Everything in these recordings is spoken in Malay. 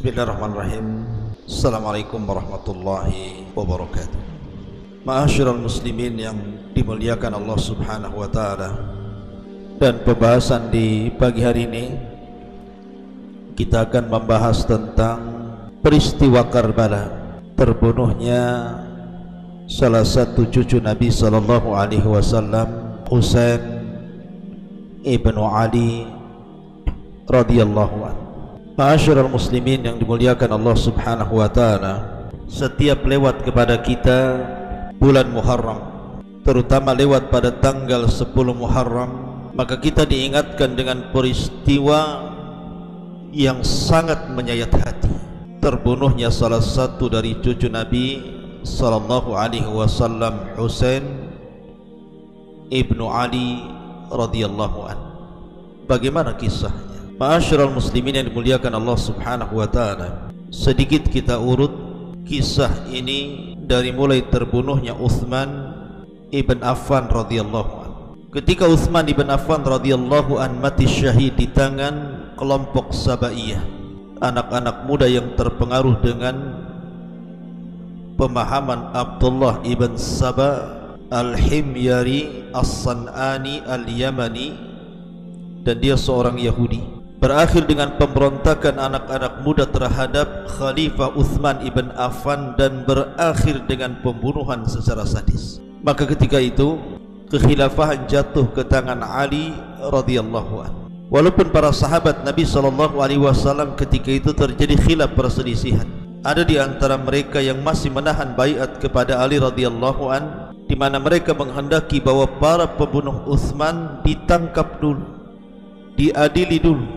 Bismillahirrahmanirrahim. Assalamualaikum warahmatullahi wabarakatuh. Ma'asyiral muslimin yang dimuliakan Allah Subhanahu wa taala. Dan pembahasan di pagi hari ini kita akan membahas tentang peristiwa Karbala, terbunuhnya salah satu cucu Nabi sallallahu alaihi wasallam, Husain ibnu Ali radhiyallahu anhu. Ma'asyiral muslimin yang dimuliakan Allah Subhanahu wa taala, setiap lewat kepada kita bulan Muharram, terutama lewat pada tanggal 10 Muharram, maka kita diingatkan dengan peristiwa yang sangat menyayat hati, terbunuhnya salah satu dari cucu Nabi sallallahu alaihi wasallam, Husain ibnu Ali radhiyallahu anhu. Bagaimana kisahnya? Ma'asyiral muslimin yang dimuliakan Allah Subhanahu wa taala, sedikit kita urut kisah ini dari mulai terbunuhnya Utsman ibn Affan radhiyallahu anhu. Ketika Utsman ibn Affan radhiyallahu anhu mati syahid di tangan kelompok Sabaiyah, anak-anak muda yang terpengaruh dengan pemahaman Abdullah ibn Saba al-Himyari as-San'ani al-Yamani, dan dia seorang Yahudi, berakhir dengan pemberontakan anak-anak muda terhadap Khalifah Utsman ibn Affan dan berakhir dengan pembunuhan secara sadis. Maka ketika itu kekhilafahan jatuh ke tangan Ali radhiyallahu anhu. Walaupun para sahabat Nabi sallallahu alaihi wasallam ketika itu terjadi khilaf perselisihan, ada di antara mereka yang masih menahan baiat kepada Ali radhiyallahu anhu, di mana mereka menghendaki bahwa para pembunuh Utsman ditangkap dulu, diadili dulu,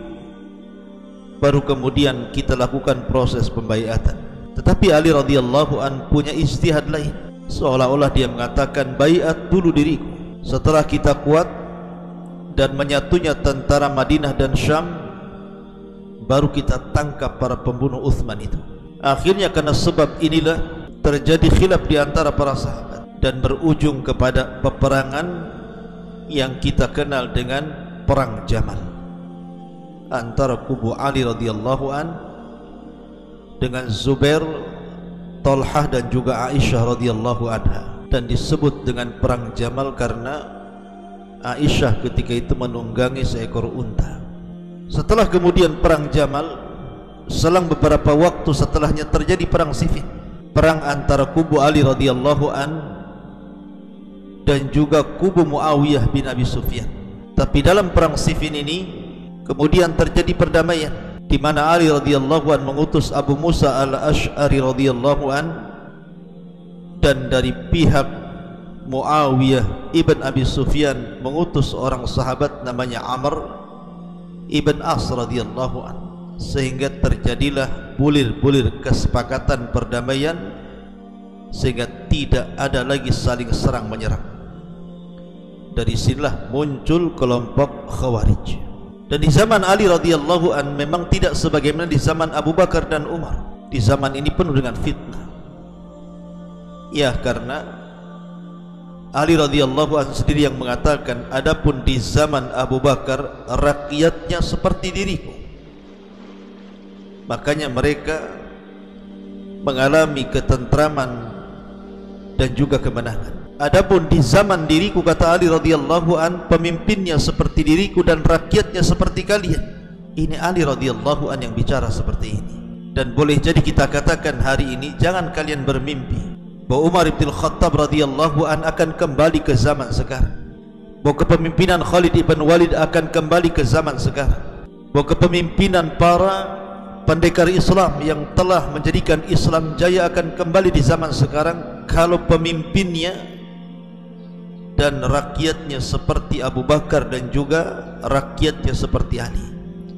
baru kemudian kita lakukan proses pembaiatan. Tetapi Ali radhiyallahu an punya ijtihad lain, seolah-olah dia mengatakan, baiat dulu diriku, setelah kita kuat dan menyatunya tentara Madinah dan Syam, baru kita tangkap para pembunuh Utsman itu. Akhirnya karena sebab inilah terjadi khilaf di antara para sahabat dan berujung kepada peperangan yang kita kenal dengan Perang Jamal antara kubu Ali radhiyallahu an dengan Zubair, Talhah dan juga Aisyah radhiyallahu anha, dan disebut dengan Perang Jamal karena Aisyah ketika itu menunggangi seekor unta. Setelah kemudian Perang Jamal, selang beberapa waktu setelahnya terjadi Perang Siffin, perang antara kubu Ali radhiyallahu an dan juga kubu Muawiyah bin Abi Sufyan. Tapi dalam Perang Siffin ini kemudian terjadi perdamaian, di mana Ali radhiyallahu an mengutus Abu Musa al-Ash'ari radhiyallahu an, dan dari pihak Muawiyah ibn Abi Sufyan mengutus orang sahabat namanya Amr ibn As radhiyallahu an, sehingga terjadilah bulir-bulir kesepakatan perdamaian, sehingga tidak ada lagi saling serang menyerang. Dari sinilah muncul kelompok Khawarij. Dan di zaman Ali radhiyallahu an memang tidak sebagaimana di zaman Abu Bakar dan Umar. Di zaman ini penuh dengan fitnah. Ya, karena Ali radhiyallahu an sendiri yang mengatakan, adapun di zaman Abu Bakar rakyatnya seperti diriku, makanya mereka mengalami ketentraman dan juga kemenangan. Adapun di zaman diriku, kata Ali radhiyallahu an, pemimpinnya seperti diriku dan rakyatnya seperti kalian. Ini Ali radhiyallahu an yang bicara seperti ini. Dan boleh jadi kita katakan hari ini, jangan kalian bermimpi bahwa Umar bin Khattab radhiyallahu an akan kembali ke zaman sekarang, bahwa kepemimpinan Khalid ibn Walid akan kembali ke zaman sekarang, bahwa kepemimpinan para pendekar Islam yang telah menjadikan Islam jaya akan kembali di zaman sekarang, kalau pemimpinnya dan rakyatnya seperti Abu Bakar dan juga rakyatnya seperti Ali.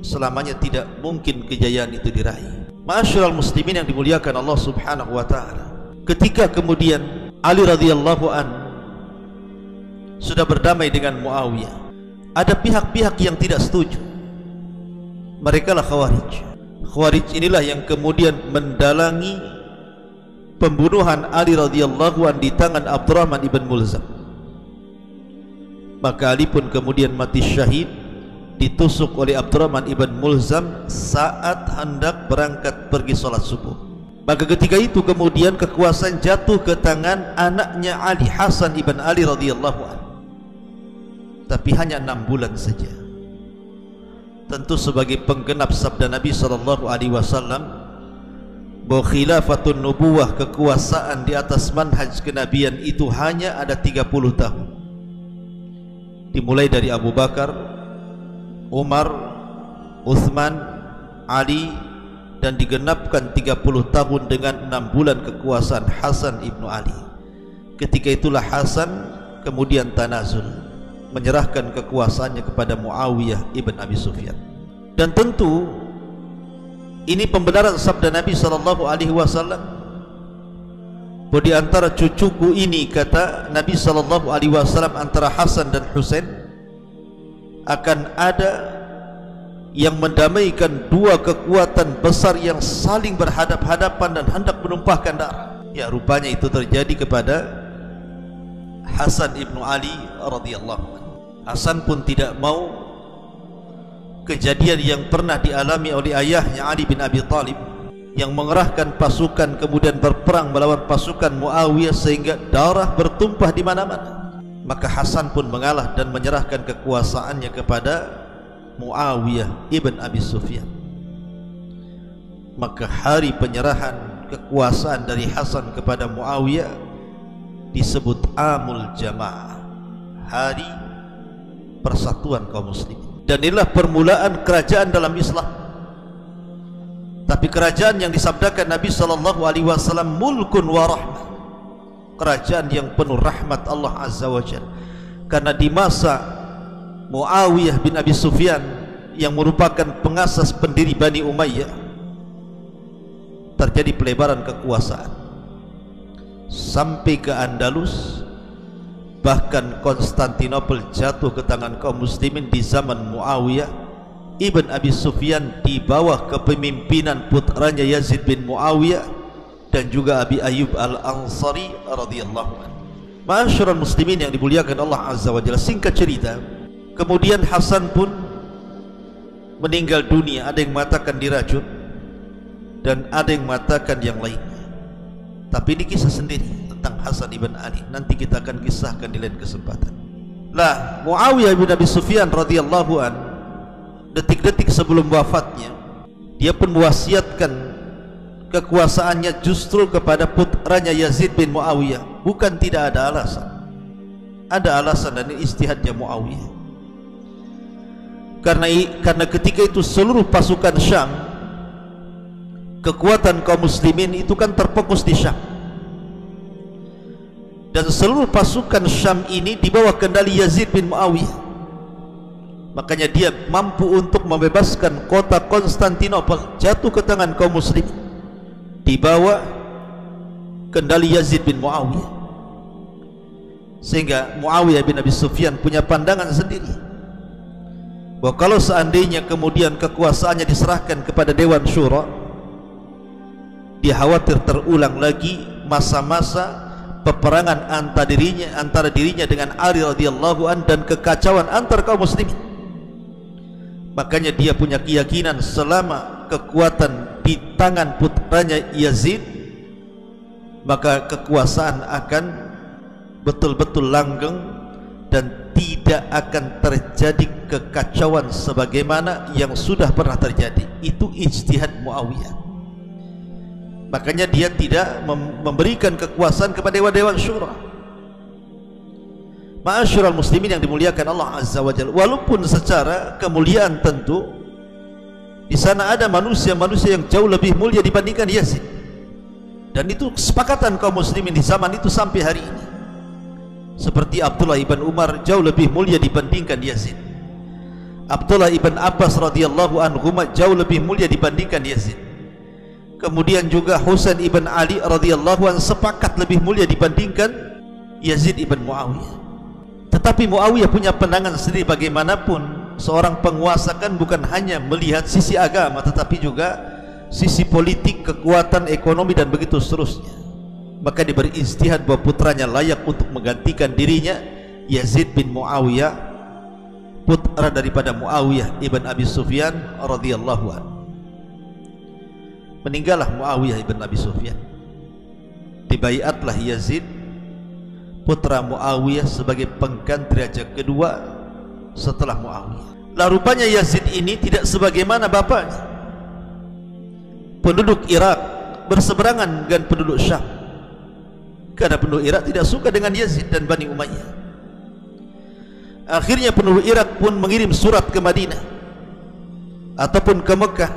Selamanya tidak mungkin kejayaan itu diraih. Ma'asyiral muslimin yang dimuliakan Allah Subhanahu wa taala, ketika kemudian Ali radhiyallahu an sudah berdamai dengan Muawiyah, ada pihak-pihak yang tidak setuju. Mereka lah Khawarij. Khawarij inilah yang kemudian mendalangi pembunuhan Ali radhiyallahu an di tangan Abdurrahman ibn Mulzam. Maka Ali pun kemudian mati syahid di ditusuk oleh Abdurrahman ibn Mulzam saat hendak berangkat pergi sholat subuh. Maka ketika itu kemudian kekuasaan jatuh ke tangan anaknya Ali, Hasan ibn Ali radhiyallahu anhu. Tapi hanya 6 bulan saja. Tentu sebagai penggenap sabda Nabi SAW bahwa khilafatun nubuwah, kekuasaan di atas manhaj kenabian itu hanya ada 30 tahun. Dimulai dari Abu Bakar, Umar, Uthman, Ali, dan digenapkan 30 tahun dengan 6 bulan kekuasaan Hasan ibnu Ali. Ketika itulah Hasan kemudian tanazul, menyerahkan kekuasaannya kepada Muawiyah ibn Abi Sufyan. Dan tentu ini pembenaran sabda Nabi SAW bahwa di antara cucuku ini, kata Nabi SAW, antara Hasan dan Husain akan ada yang mendamaikan dua kekuatan besar yang saling berhadap-hadapan dan hendak menumpahkan darah. Ya, rupanya itu terjadi kepada Hasan ibnu Ali radhiyallahu anhu. Hasan pun tidak mau kejadian yang pernah dialami oleh ayahnya Ali bin Abi Thalib yang mengerahkan pasukan kemudian berperang melawan pasukan Muawiyah sehingga darah bertumpah di mana-mana. Maka Hasan pun mengalah dan menyerahkan kekuasaannya kepada Muawiyah ibn Abi Sufyan. Maka hari penyerahan kekuasaan dari Hasan kepada Muawiyah disebut Amul Jamaah, hari persatuan kaum muslimin. Dan inilah permulaan kerajaan dalam Islam. Tapi kerajaan yang disabdakan Nabi SAW mulkun wa rahmah, kerajaan yang penuh rahmat Allah Azza wa Jalla. Karena di masa Muawiyah bin Abi Sufyan yang merupakan pengasas pendiri Bani Umayyah, terjadi pelebaran kekuasaan sampai ke Andalus. Bahkan Konstantinopel jatuh ke tangan kaum muslimin di zaman Muawiyah ibn Abi Sufyan di bawah kepemimpinan putranya Yazid bin Muawiyah dan juga Abi Ayyub al-Ansari radhiyallahu anhu. Ma'asyiral muslimin yang dimuliakan Allah Azza wa Jalla, singkat cerita, kemudian Hasan pun meninggal dunia. Ada yang mengatakan diracun dan ada yang mengatakan yang lainnya. Tapi ini kisah sendiri tentang Hasan ibn Ali. Nanti kita akan kisahkan di lain kesempatan. Lah, Muawiyah bin Abi Sufyan radhiyallahu an, detik-detik sebelum wafatnya, dia pun mewasiatkan kekuasaannya justru kepada putranya Yazid bin Muawiyah. Bukan tidak ada alasan. Ada alasan, dan ijtihadnya Muawiyah. Karena ketika itu seluruh pasukan Syam, kekuatan kaum muslimin itu kan terfokus di Syam, dan seluruh pasukan Syam ini di bawah kendali Yazid bin Muawiyah. Makanya dia mampu untuk membebaskan kota Konstantinopel jatuh ke tangan kaum muslimin di bawah kendali Yazid bin Muawiyah. Sehingga Muawiyah bin Abi Sufyan punya pandangan sendiri bahwa kalau seandainya kemudian kekuasaannya diserahkan kepada Dewan Syura, dia khawatir terulang lagi masa-masa peperangan antara dirinya dengan Ali radhiyallahu an dan kekacauan antar kaum muslimin. Makanya dia punya keyakinan selama kekuatan di tangan putranya Yazid, maka kekuasaan akan betul-betul langgeng dan tidak akan terjadi kekacauan sebagaimana yang sudah pernah terjadi. Itu ijtihad Muawiyah. Makanya dia tidak memberikan kekuasaan kepada Dewan Syura. Ma'asyiral muslimin yang dimuliakan Allah Azza wa Jalla, walaupun secara kemuliaan tentu di sana ada manusia-manusia yang jauh lebih mulia dibandingkan Yazid, dan itu kesepakatan kaum muslimin di zaman itu sampai hari ini. Seperti Abdullah ibn Umar jauh lebih mulia dibandingkan Yazid. Abdullah ibn Abbas radhiyallahu anhu jauh lebih mulia dibandingkan Yazid. Kemudian juga Husain ibn Ali radhiyallahu anhu sepakat lebih mulia dibandingkan Yazid ibn Muawiyah. Tetapi Muawiyah punya pandangan sendiri. Bagaimanapun seorang penguasa kan bukan hanya melihat sisi agama, tetapi juga sisi politik, kekuatan ekonomi, dan begitu seterusnya. Maka dia berijtihad bahwa putranya layak untuk menggantikan dirinya, Yazid bin Muawiyah putra daripada Muawiyah ibn Abi Sufyan radhiyallahu anhu. Meninggallah Muawiyah ibn Abi Sufyan, dibaiatlah Yazid putra Muawiyah sebagai pengganti raja kedua setelah Muawiyah. Lah rupanya Yazid ini tidak sebagaimana bapaknya, penduduk Irak berseberangan dengan penduduk Syam, karena penduduk Irak tidak suka dengan Yazid dan Bani Umayyah. Akhirnya penduduk Irak pun mengirim surat ke Madinah ataupun ke Mekah,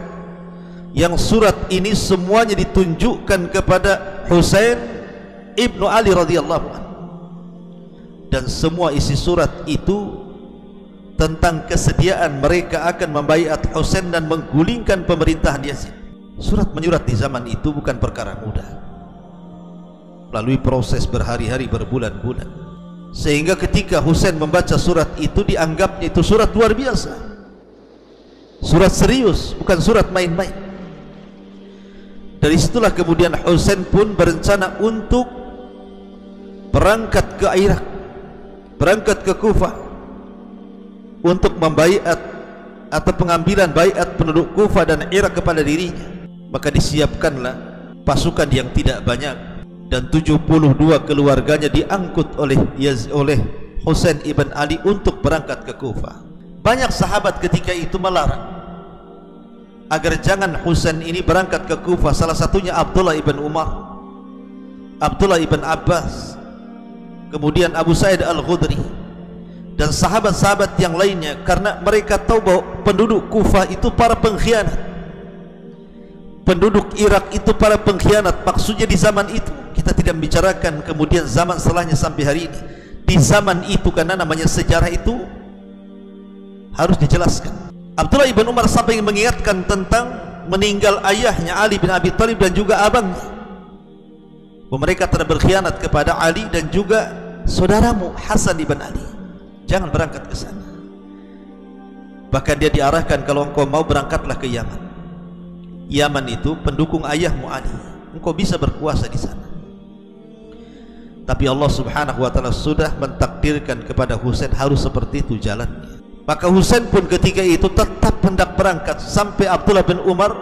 yang surat ini semuanya ditunjukkan kepada Husain ibnu Ali radhiyallahu anhu, dan semua isi surat itu tentang kesediaan mereka akan membaiat Husain dan menggulingkan pemerintahan Yazid. Surat menyurat di zaman itu bukan perkara mudah, melalui proses berhari-hari, berbulan-bulan, sehingga ketika Husain membaca surat itu dianggapnya itu surat luar biasa, surat serius, bukan surat main-main. Dari situlah kemudian Husain pun berencana untuk berangkat ke Irak, berangkat ke Kufah untuk membaiat atau pengambilan baiat penduduk Kufah dan Irak kepada dirinya. Maka disiapkanlah pasukan yang tidak banyak, dan 72 keluarganya diangkut oleh Husain ibn Ali untuk berangkat ke Kufah. Banyak sahabat ketika itu melarang agar jangan Husain ini berangkat ke Kufah. Salah satunya Abdullah ibn Umar, Abdullah ibn Abbas, kemudian Abu Sa'id al-Khudri, dan sahabat-sahabat yang lainnya, karena mereka tahu bahwa penduduk Kufah itu para pengkhianat, penduduk Irak itu para pengkhianat. Maksudnya di zaman itu, kita tidak membicarakan kemudian zaman setelahnya sampai hari ini. Di zaman itu, karena namanya sejarah itu harus dijelaskan. Abdullah ibn Umar sampai mengingatkan tentang meninggal ayahnya Ali bin Abi Thalib dan juga abangnya, bahwa mereka telah berkhianat kepada Ali dan juga saudaramu Hasan ibn Ali, jangan berangkat ke sana. Bahkan dia diarahkan, kalau engkau mau berangkatlah ke Yaman. Yaman itu pendukung ayahmu Ali, engkau bisa berkuasa di sana. Tapi Allah subhanahu wa ta'ala sudah mentakdirkan kepada Husain harus seperti itu jalannya. Maka Husain pun ketika itu tetap hendak berangkat, sampai Abdullah bin Umar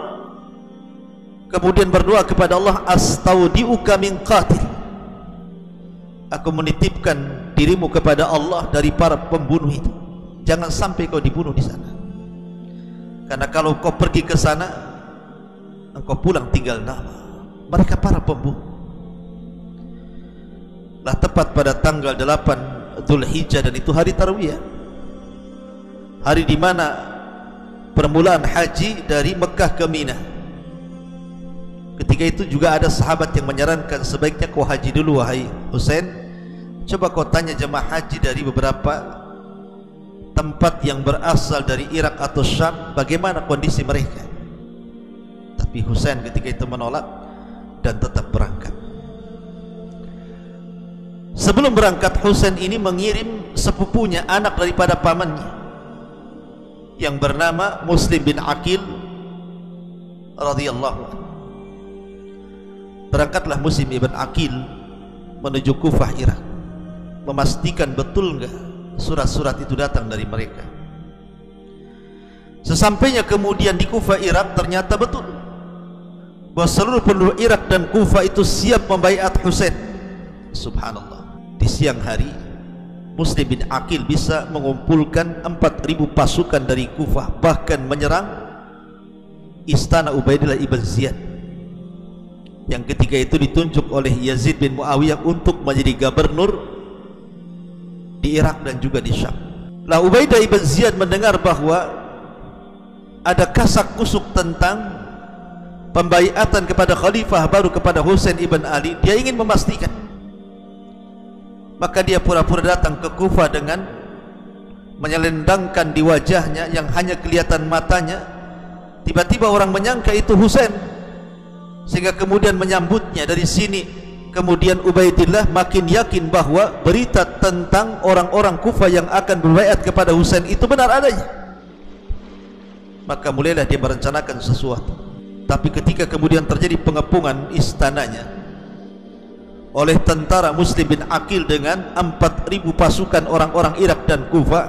kemudian berdoa kepada Allah, astaudiuka min qatil, aku menitipkan dirimu kepada Allah dari para pembunuh itu, jangan sampai kau dibunuh di sana, karena kalau kau pergi ke sana engkau pulang tinggal nama, mereka para pembunuh. Lah tepat pada tanggal 8 Dzulhijjah, dan itu hari Tarwiyah, hari di mana permulaan haji dari Mekah ke Mina. Ketika itu juga ada sahabat yang menyarankan, sebaiknya kau haji dulu wahai Husain, coba kau tanya jemaah haji dari beberapa tempat yang berasal dari Irak atau Syam, bagaimana kondisi mereka. Tapi Husain ketika itu menolak dan tetap berangkat. Sebelum berangkat, Husain ini mengirim sepupunya, anak daripada pamannya, yang bernama Muslim bin Aqil radhiyallahu anhu. Berangkatlah Muslim ibn Aqil menuju Kufah Irak, memastikan betul enggak surat-surat itu datang dari mereka. Sesampainya kemudian di Kufah Irak, ternyata betul bahwa seluruh penduduk Irak dan Kufah itu siap membaiat Husain. Subhanallah, di siang hari Muslim bin Aqil bisa mengumpulkan 4.000 pasukan dari Kufah, bahkan menyerang istana Ubaidillah ibn Ziyad, yang ketika itu ditunjuk oleh Yazid bin Muawiyah untuk menjadi gubernur di Irak dan juga di Syam. Lah Ubaidah ibn Ziyad mendengar bahwa ada kasak kusuk tentang pembaiatan kepada khalifah baru kepada Husain ibn Ali. Dia ingin memastikan, maka dia pura-pura datang ke Kufah dengan menyelendangkan di wajahnya yang hanya kelihatan matanya. Tiba-tiba orang menyangka itu Husain, sehingga kemudian menyambutnya. Dari sini kemudian Ubaidillah makin yakin bahwa berita tentang orang-orang Kufah yang akan berbaiat kepada Husain itu benar adanya. Maka mulailah dia merencanakan sesuatu. Tapi ketika kemudian terjadi pengepungan istananya oleh tentara Muslim bin Aqil dengan 4.000 pasukan orang-orang Irak dan Kufah,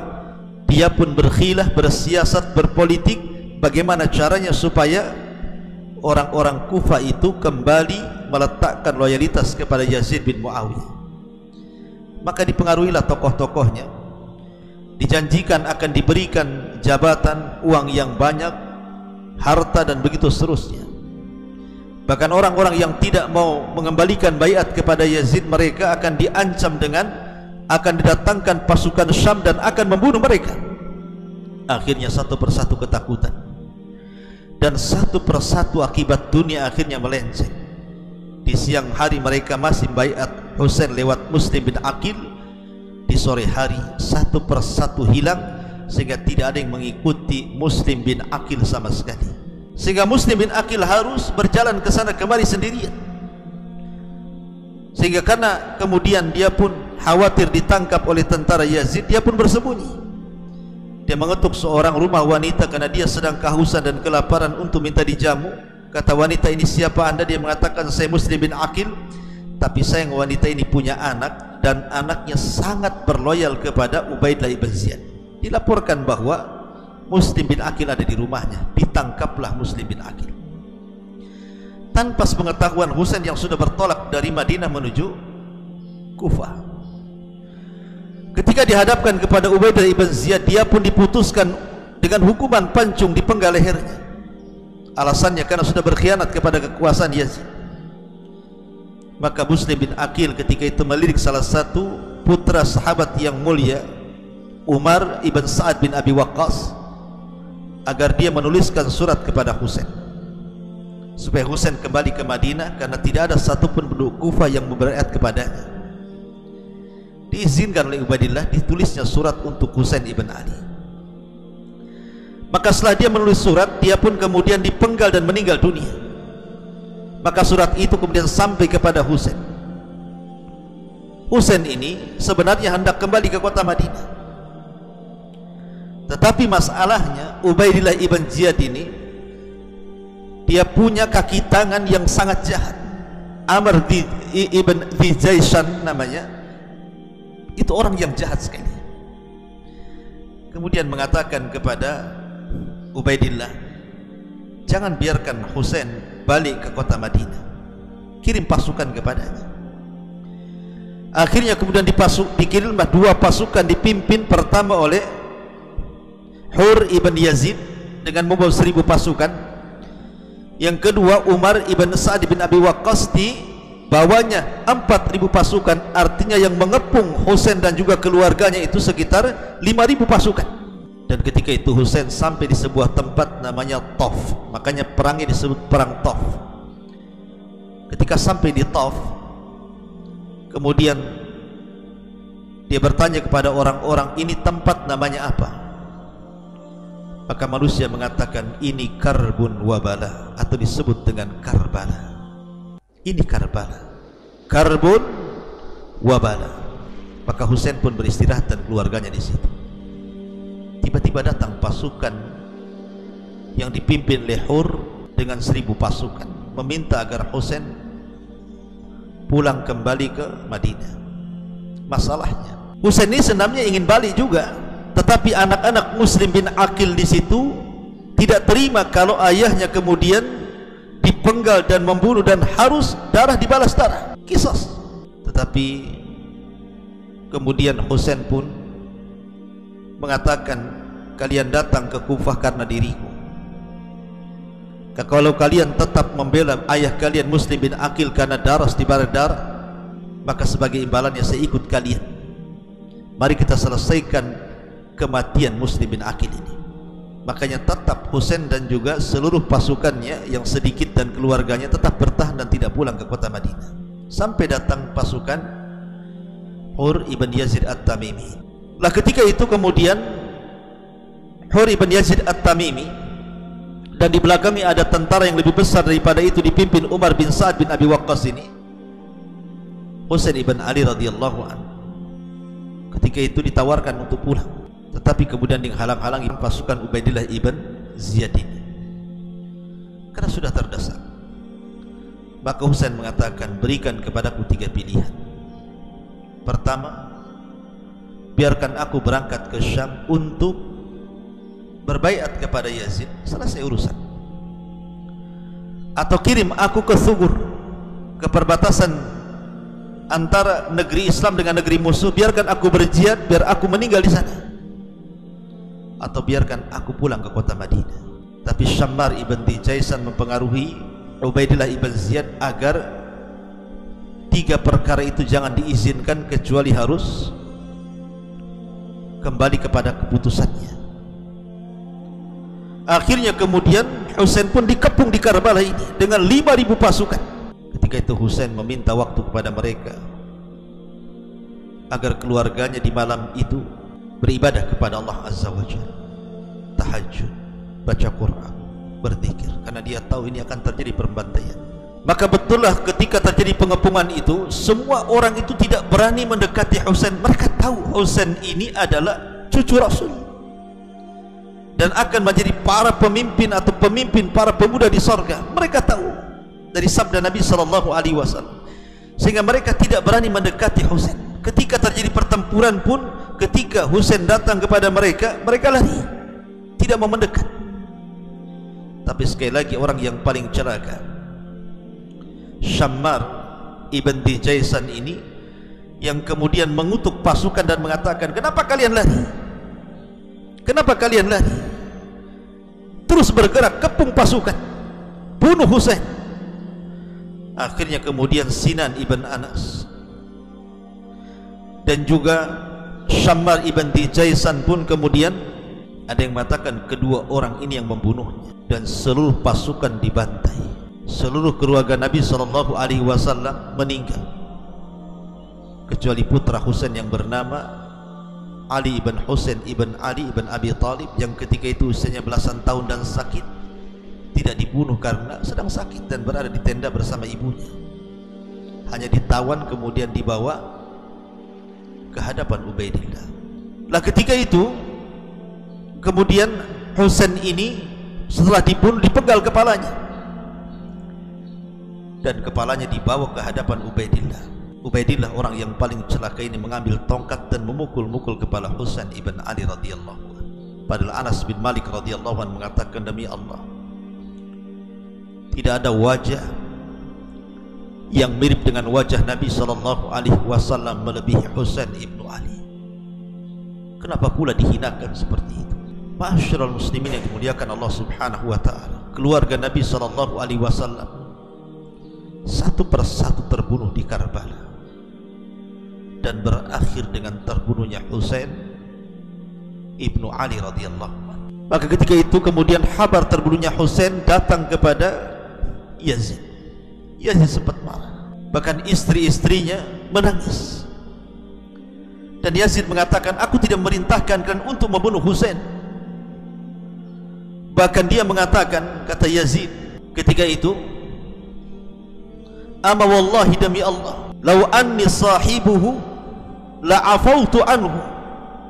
dia pun berkhilah, bersiasat, berpolitik bagaimana caranya supaya orang-orang Kufah itu kembali meletakkan loyalitas kepada Yazid bin Muawiyah. Maka dipengaruhilah tokoh-tokohnya, dijanjikan akan diberikan jabatan, uang yang banyak, harta dan begitu seterusnya. Bahkan orang-orang yang tidak mau mengembalikan baiat kepada Yazid, mereka akan diancam dengan akan didatangkan pasukan Syam dan akan membunuh mereka. Akhirnya satu persatu ketakutan, dan satu persatu akibat dunia akhirnya melenceng. Di siang hari mereka masih baiat Husain lewat Muslim bin Aqil. Di sore hari satu persatu hilang, sehingga tidak ada yang mengikuti Muslim bin Aqil sama sekali. Sehingga Muslim bin Aqil harus berjalan ke sana kemari sendirian. Sehingga karena kemudian dia pun khawatir ditangkap oleh tentara Yazid, dia pun bersembunyi. Dia mengetuk seorang rumah wanita karena dia sedang kehausan dan kelaparan untuk minta dijamu. Kata wanita, ini siapa anda? Dia mengatakan, saya Muslim bin Aqil, tapi sayang wanita ini punya anak, dan anaknya sangat berloyal kepada Ubaidillah ibn Ziyad. Dilaporkan bahwa Muslim bin Aqil ada di rumahnya. Ditangkaplah Muslim bin Aqil tanpa sepengetahuan Husain yang sudah bertolak dari Madinah menuju Kufah. Ketika dihadapkan kepada Ubaidillah ibn Ziyad, dia pun diputuskan dengan hukuman pancung, dipenggal lehernya. Alasannya karena sudah berkhianat kepada kekuasaan Yazid. Maka Muslim bin Aqil ketika itu melirik salah satu putra sahabat yang mulia, Umar ibn Sa'ad bin Abi Waqqas, agar dia menuliskan surat kepada Husain supaya Husain kembali ke Madinah, karena tidak ada satupun penduduk Kufah yang membaiat kepadanya. Diizinkan oleh Ubaidillah, ditulisnya surat untuk Husain ibn Ali. Maka setelah dia menulis surat, dia pun kemudian dipenggal dan meninggal dunia. Maka surat itu kemudian sampai kepada Husain. Husain ini sebenarnya hendak kembali ke kota Madinah, tetapi masalahnya Ubaidillah ibn Ziyad ini, dia punya kaki tangan yang sangat jahat. Amr ibn Zaishan namanya, itu orang yang jahat sekali. Kemudian mengatakan kepada Ubaidillah, jangan biarkan Husain balik ke kota Madinah, kirim pasukan kepadanya. Akhirnya kemudian dikirimlah dua pasukan, dipimpin pertama oleh Hur ibn Yazid dengan membawa 1000 pasukan. Yang kedua Umar ibn Sa'ad bin Abi Waqqas, dibawanya 4000 pasukan. Artinya yang mengepung Husain dan juga keluarganya itu sekitar 5000 pasukan. Dan ketika itu Husain sampai di sebuah tempat namanya Tauf. Makanya perangnya disebut perang Tauf. Ketika sampai di Tauf, kemudian dia bertanya kepada orang-orang, ini tempat namanya apa? Maka manusia mengatakan, ini Karbun Wabala, atau disebut dengan Karbala. Ini Karbala, Karbun Wabala. Maka Husain pun beristirahat dan keluarganya di situ. Tiba-tiba datang pasukan yang dipimpin oleh Hur dengan 1000 pasukan, meminta agar Husain pulang kembali ke Madinah. Masalahnya Husain ini sebenarnya ingin balik juga, tetapi anak-anak Muslim bin Aqil di situ tidak terima kalau ayahnya kemudian dipenggal dan membunuh dan harus darah dibalas darah, qisas. Tetapi kemudian Husain pun mengatakan, kalian datang ke Kufah karena diriku. Kalau kalian tetap membela ayah kalian Muslim bin Aqil karena darah dibalas darah, maka sebagai imbalannya saya ikut kalian. Mari kita selesaikan kematian Muslim bin Aqil ini. Makanya tetap Husain dan juga seluruh pasukannya yang sedikit dan keluarganya tetap bertahan dan tidak pulang ke kota Madinah, sampai datang pasukan Hur ibn Yazid At-Tamimi. Lah ketika itu kemudian Hur ibn Yazid At-Tamimi, dan di belakangnya ada tentara yang lebih besar daripada itu dipimpin Umar bin Sa'ad bin Abi Waqqas ini, Husain ibn Ali radhiyallahu anhu. Ketika itu ditawarkan untuk pulang, tetapi kemudian dihalang-halangi pasukan Ubaidillah ibn Ziyad ini karena sudah terdesak. Maka Husain mengatakan, berikan kepadaku 3 pilihan. Pertama, biarkan aku berangkat ke Syam untuk berbaiat kepada Yazid, selesai urusan. Atau kirim aku ke Thugur, ke perbatasan antara negeri Islam dengan negeri musuh, biarkan aku berjihad, biar aku meninggal di sana, atau biarkan aku pulang ke kota Madinah. Tapi Syammar ibn Jaisan mempengaruhi Ubaidillah ibn Ziyad agar 3 perkara itu jangan diizinkan kecuali harus kembali kepada keputusannya. Akhirnya kemudian Husain pun dikepung di Karbala ini dengan 5.000 pasukan. Ketika itu Husain meminta waktu kepada mereka agar keluarganya di malam itu beribadah kepada Allah Azza wa Jalla, tahajud, baca Quran, berzikir, karena dia tahu ini akan terjadi pembantaian. Maka betullah ketika terjadi pengepungan itu, semua orang itu tidak berani mendekati Husain. Mereka tahu Husain ini adalah cucu Rasul dan akan menjadi para pemimpin atau pemimpin para pemuda di sorga. Mereka tahu dari sabda Nabi SAW, sehingga mereka tidak berani mendekati Husain. Ketika terjadi pertempuran pun, ketika Husain datang kepada mereka, mereka lari, tidak mau mendekat. Tapi sekali lagi orang yang paling celaka, Syammar ibn Jaisan ini, yang kemudian mengutuk pasukan dan mengatakan, kenapa kalian lari? Kenapa kalian lari? Terus bergerak, kepung pasukan, bunuh Husain. Akhirnya kemudian Sinan ibn Anas dan juga Syammar ibn Jaisan pun kemudian ada yang mengatakan kedua orang ini yang membunuhnya, dan seluruh pasukan dibantai. Seluruh keluarga Nabi SAW meninggal kecuali putra Husain yang bernama Ali ibn Husain ibn Ali ibn Abi Talib, yang ketika itu usianya belasan tahun dan sakit, tidak dibunuh karena sedang sakit dan berada di tenda bersama ibunya, hanya ditawan kemudian dibawa ke hadapan Ubaidillah. Lah ketika itu kemudian Husain ini setelah dibunuh dipenggal kepalanya, dan kepalanya dibawa ke hadapan Ubaidillah. Ubaidillah orang yang paling celaka ini mengambil tongkat dan memukul-mukul kepala Husain ibn Ali radhiyallahu anhu. Padahal Anas bin Malik radhiyallahu anhu mengatakan, demi Allah, tidak ada wajah yang mirip dengan wajah Nabi SAW melebihi Husain ibn Ali. Kenapa pula dihinakan seperti itu? Ma'asyiral muslimin yang dimuliakan Allah Subhanahu wa taala, keluarga Nabi SAW satu persatu terbunuh di Karbala, dan berakhir dengan terbunuhnya Husain ibnu Ali radhiyallahu anhu. Maka ketika itu kemudian kabar terbunuhnya Husain datang kepada Yazid. Yazid sempat marah, bahkan istri-istrinya menangis, dan Yazid mengatakan, aku tidak merintahkan kalian untuk membunuh Husain. Bahkan dia mengatakan, kata Yazid ketika itu, ama wallahi, demi Allah, lau anni sahibuhu la'afautu anhu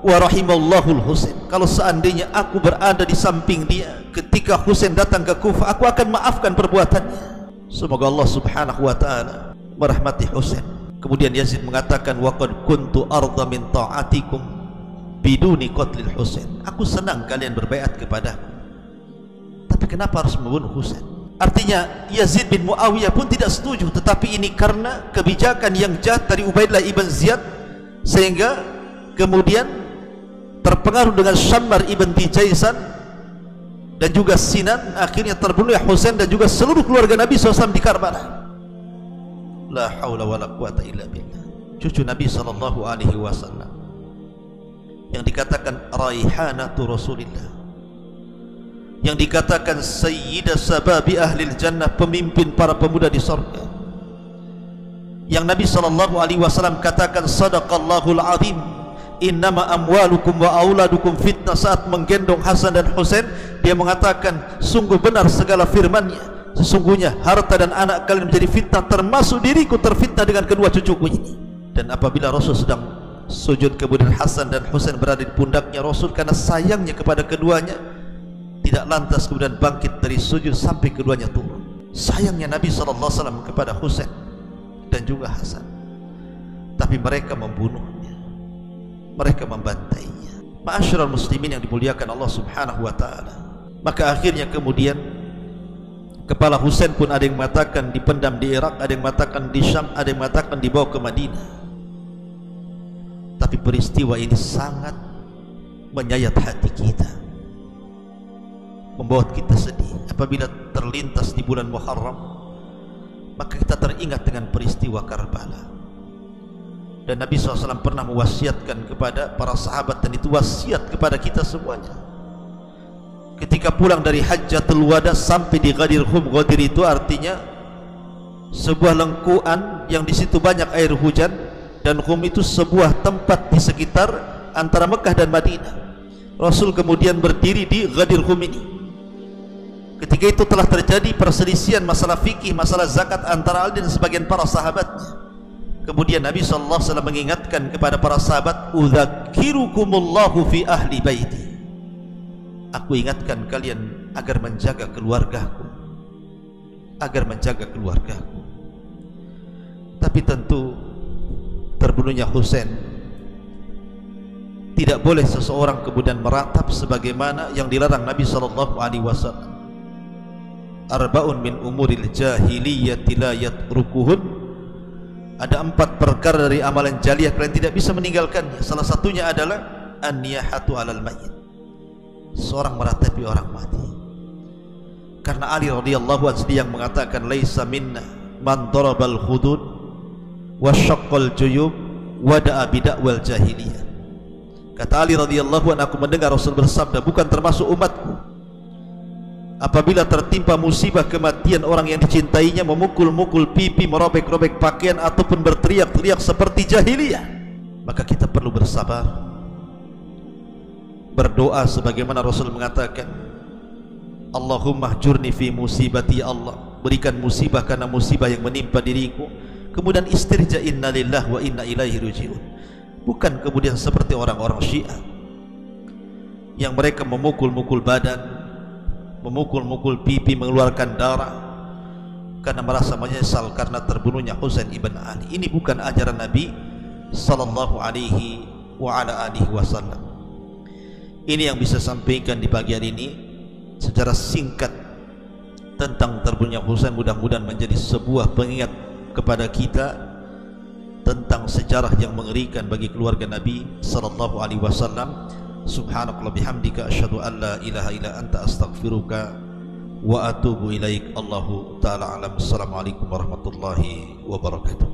wa rahimallahu al-Husain. Kalau seandainya aku berada di samping dia ketika Husain datang ke Kufah, aku akan maafkan perbuatannya. Semoga Allah Subhanahu wa taala merahmati Husain. Kemudian Yazid mengatakan, wa qad kuntu arda min ta'atikum biduni qatlil Husain. Aku senang kalian berbaiat kepadaku, tapi kenapa harus membunuh Husain? Artinya Yazid bin Muawiyah pun tidak setuju, tetapi ini karena kebijakan yang jahat dari Ubaidillah ibn Ziyad, sehingga kemudian terpengaruh dengan Syammar ibn Jaisan dan juga Sinan, akhirnya terbunuh Husain dan juga seluruh keluarga Nabi SAW di Karbala. La haula wa la quwata illa billah. Cucu Nabi SAW yang dikatakan raihanatu Rasulillah, yang dikatakan sayyidah sababi ahlil jannah, pemimpin para pemuda di surga, yang Nabi SAW katakan sadaqallahul azim, innama amwalukum wa auladukum fitnah. Saat menggendong Hasan dan Husain, dia mengatakan, sungguh benar segala firman-Nya, sesungguhnya harta dan anak kalian menjadi fitnah, termasuk diriku terfitnah dengan kedua cucuku ini. Dan apabila Rasul sedang sujud, kemudian Hasan dan Husain berada di pundaknya Rasul, karena sayangnya kepada keduanya, tidak lantas kemudian bangkit dari sujud sampai keduanya turun. Sayangnya Nabi SAW kepada Husain dan juga Hasan, tapi mereka membunuhnya, mereka membantainya. Ma'asyiral muslimin yang dimuliakan Allah Subhanahu wa taala. Maka akhirnya kemudian kepala Husain pun ada yang mengatakan dipendam di Irak, ada yang mengatakan di Syam, ada yang mengatakan dibawa ke Madinah. Tapi peristiwa ini sangat menyayat hati kita, membuat kita sedih. Apabila terlintas di bulan Muharram, maka kita teringat dengan peristiwa Karbala. Dan Nabi SAW pernah mewasiatkan kepada para sahabat, dan itu wasiat kepada kita semuanya. Ketika pulang dari Hajjatul Wada sampai di Ghadir Hum, Ghadir itu artinya sebuah lengkuan yang di situ banyak air hujan, dan Hum itu sebuah tempat di sekitar antara Mekah dan Madinah. Rasul kemudian berdiri di Ghadir Hum ini. Ketika itu telah terjadi perselisihan masalah fikih, masalah zakat antara Ali dan sebagian para sahabatnya. Kemudian Nabi SAW mengingatkan kepada para sahabat, "Udzakirukumullahu fi ahli baiti." Aku ingatkan kalian agar menjaga keluargaku, agar menjaga keluargaku. Tapi tentu terbunuhnya Husain tidak boleh seseorang kemudian meratap sebagaimana yang dilarang Nabi SAW. Arba'un min umuril jahiliyyati la yatrukuhun. Ada 4 perkara dari amalan jahiliyah kalian tidak bisa meninggalkannya. Salah satunya adalah an-niyahatu 'alal mayyit, seorang meratapi orang mati. Karena Ali radhiyallahu anhu yang mengatakan, laisa minna man darabal hudud wa syaqqal juyub wa da'a bid'awal jahiliyah. Kata Ali radhiyallahu anhu, aku mendengar Rasul bersabda, bukan termasuk umatku apabila tertimpa musibah kematian orang yang dicintainya, memukul-mukul pipi, merobek-robek pakaian, ataupun berteriak-teriak seperti jahiliyah. Maka kita perlu bersabar, berdoa sebagaimana Rasul mengatakan, Allahumma hjurni fi musibati, ya Allah berikan musibah karena musibah yang menimpa diriku. Kemudian istirja, inna lillah wa inna ilaihi raji'un. Bukan kemudian seperti orang-orang Syiah yang mereka memukul-mukul badan, memukul-mukul pipi, mengeluarkan darah karena merasa menyesal karena terbunuhnya Husain ibn Ali. Ini bukan ajaran Nabi sallallahu alaihi wa ala alihi wasallam. Ini yang bisa sampaikan di pagi hari ini secara singkat tentang terbunuhnya Husain. Mudah-mudahan menjadi sebuah pengingat kepada kita tentang sejarah yang mengerikan bagi keluarga Nabi sallallahu alaihi wasallam. Subhanakallah bihamdika asyhadu an la ilaha illa anta astaghfiruka wa atubu ilaik. Allahu ta'ala alam. Assalamualaikum warahmatullahi wabarakatuh.